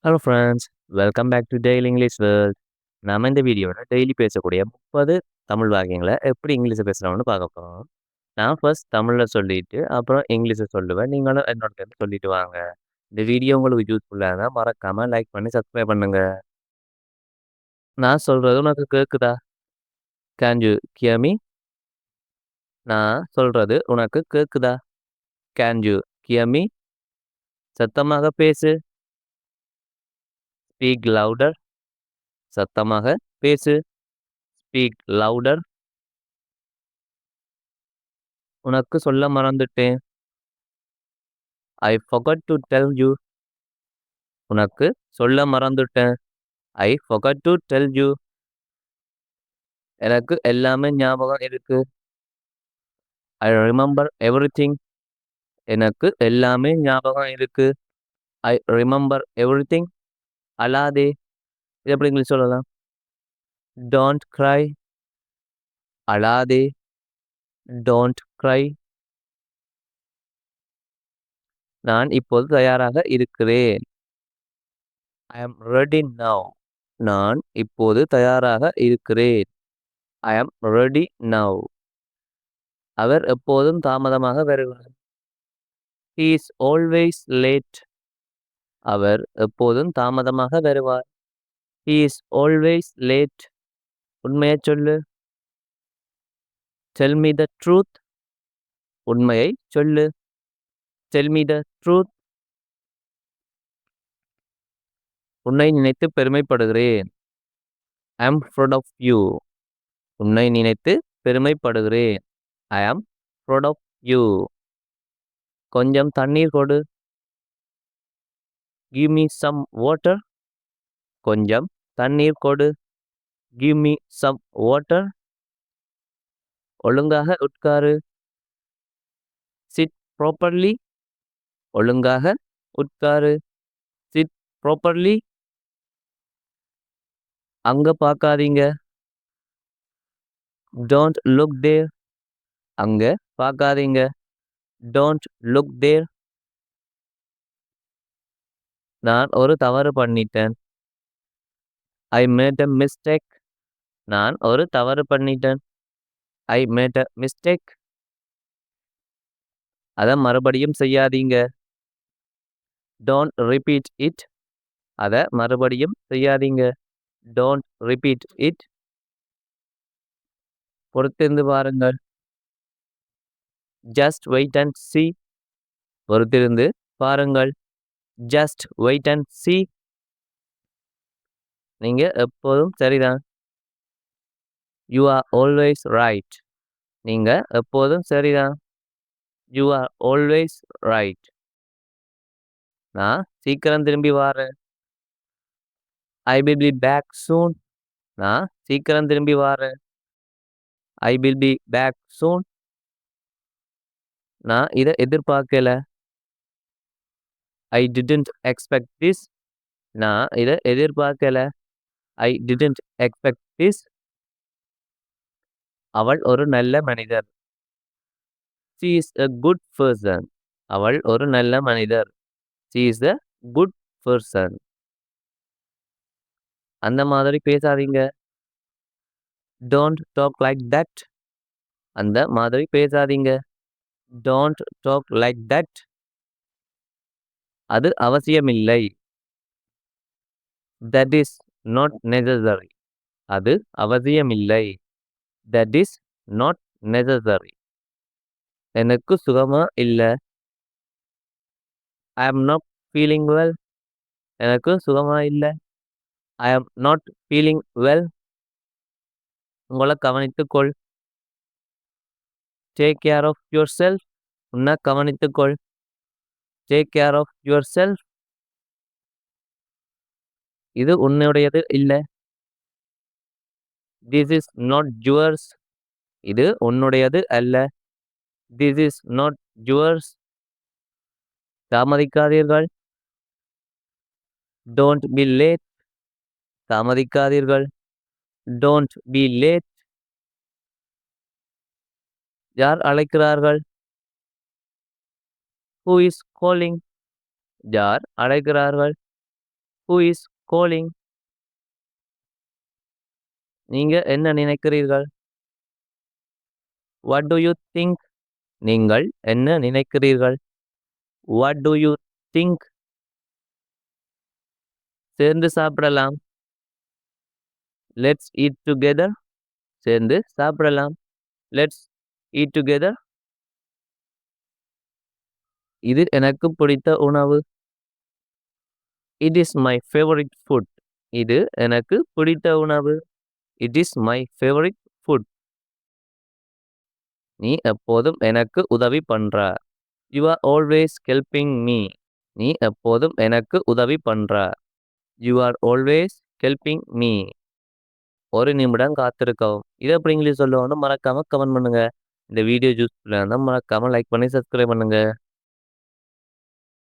Hello friends, welcome back to daily English world. நாம இந்த வீடியோவில் டெய்லி பேசக்கூடிய 30 தமிழ் வாக்கியங்களை எப்படி இங்கிலீஷை பேசுகிறோம்னு பார்க்க போகிறோம். நான் ஃபர்ஸ்ட் தமிழில் சொல்லிட்டு அப்புறம் இங்கிலீஷை சொல்லுவேன். நீங்களும் என்னோட சேர்ந்து சொல்லிட்டு வாங்க. இந்த வீடியோ உங்களுக்கு யூஸ்ஃபுல்லாக இருந்தால் மறக்காமல் லைக் பண்ணி சப்ஸ்கிரைப் பண்ணுங்க. நான் சொல்கிறது உனக்கு கேட்குதா? Can you hear me? நான் சொல்கிறது உனக்கு கேட்குதா? Can you hear me? சத்தமாக பேசு. Speak louder. சத்தமாக பேசு. Speak louder. உனக்கு சொல்ல மறந்துட்டேன். ஐ forgot to tell you. உனக்கு சொல்ல மறந்துட்டேன். ஐ forgot to tell you. எனக்கு எல்லாமே ஞாபகம் இருக்கு. ஐ remember everything. எனக்கு எல்லாமே ஞாபகம் இருக்கு. ஐ remember everything. அழாதே. இது எப்படி இங்கிலீஷ் சொல்லலாம்? Don't cry. அழாதே. Don't cry. நான் இப்போது தயாராக இருக்கிறேன். I am ready now. நான் இப்போது தயாராக இருக்கிறேன். I am ready now. அவர் எப்போதும் தாமதமாக வருவார். He is always late. அவர் எப்போதும் தாமதமாக வருவார். He is always late. உண்மையைச் சொல்லு. Tell me the truth. உண்மையை சொல்லு. Tell me the truth. உன்னை நினைத்து பெருமைப்படுகிறேன். I am proud of you. உன்னை நினைத்து பெருமைப்படுகிறேன். I am proud of you. கொஞ்சம் தண்ணீர் கொடு. Give me some water. கொஞ்சம் தண்ணீர் கொடு. Give me some water. ஒழுங்காக உட்காரு. Sit properly. ஒழுங்காக உட்காரு. Sit properly. அங்க பார்க்காதீங்க. Don't look there. அங்க பார்க்காதீங்க. Don't look there. நான் ஒரு தவறு பண்ணிட்டேன். I made a mistake. நான் ஒரு தவறு பண்ணிட்டேன். I made a mistake. அத மறுபடியும் செய்யாதீங்க. Don't repeat it. அத மறுபடியும் செய்யாதீங்க. Don't repeat it. பொறுத்திருந்து பாருங்கள். Just wait and see. பொறுத்திருந்து பாருங்கள். Just wait and see. நீங்க எப்போதும் சரிதான். You are always right. நீங்க எப்போதும் சரிதான். You are always right. நான் சீக்கிரம் திரும்பி வாரேன். I will be back soon. நான் சீக்கிரம் திரும்பி வாரேன். I will be back soon. நான் இத எதிர்பார்க்கல. I didn't expect this. நான் இத எதிர்பார்க்கல. I didn't expect this. அவள் ஒரு நல்ல மனிதர். She is a good person. அவள் ஒரு நல்ல மனிதர். She is a good person. அந்த மாதிரி பேசாதீங்க. Don't talk like that. அந்த மாதிரி பேசாதீங்க. Don't talk like that. அது அவசியமில்லை. That is not necessary. அது அவசியமில்லை. That is not necessary. எனக்கு சுகமா இல்ல. I am not feeling well. எனக்கு சுகமா இல்ல. I am not feeling well. உங்கள கவனித்துக்கொள். Take care of yourself. உன்னை கவனித்துக்கொள். Take care of yourself. இது உன்னுடையது இல்ல. This is not yours. இது உன்னுடையது அல்ல. This is not yours. தாமதிக்காதீர்கள். Don't be late. தாமதிக்காதீர்கள். Don't be late. யார் அழைக்கிறார்கள்? Who is calling? யார் அழைக்கிறார்கள்? Who is calling? நீங்க என்ன நினைக்கிறீர்கள்? What do you think? நீங்கள் என்ன நினைக்கிறீர்கள்? What do you think? சேர்ந்து சாப்பிடலாம். Let's eat together. சேர்ந்து சாப்பிடலாம். Let's eat together. இது எனக்கு பிடித்த உணவு. It is my favorite food. இது எனக்கு பிடித்த உணவு. It is my favorite food. நீ எப்போதும் எனக்கு உதவி பண்ற. You are always helping me. நீ எப்போதும் எனக்கு உதவி பண்ற. You are always helping me. ஒரு நிமிடம் காத்திருக்கவும். இதை எப்படி இங்கிலீஷ் சொல்லணும்னு மறக்காம கமெண்ட் பண்ணுங்க. இந்த வீடியோ யூஸ்ஃபுல்லா இருந்தா மறக்காம லைக் பண்ணி சப்ஸ்கிரைப் பண்ணுங்க.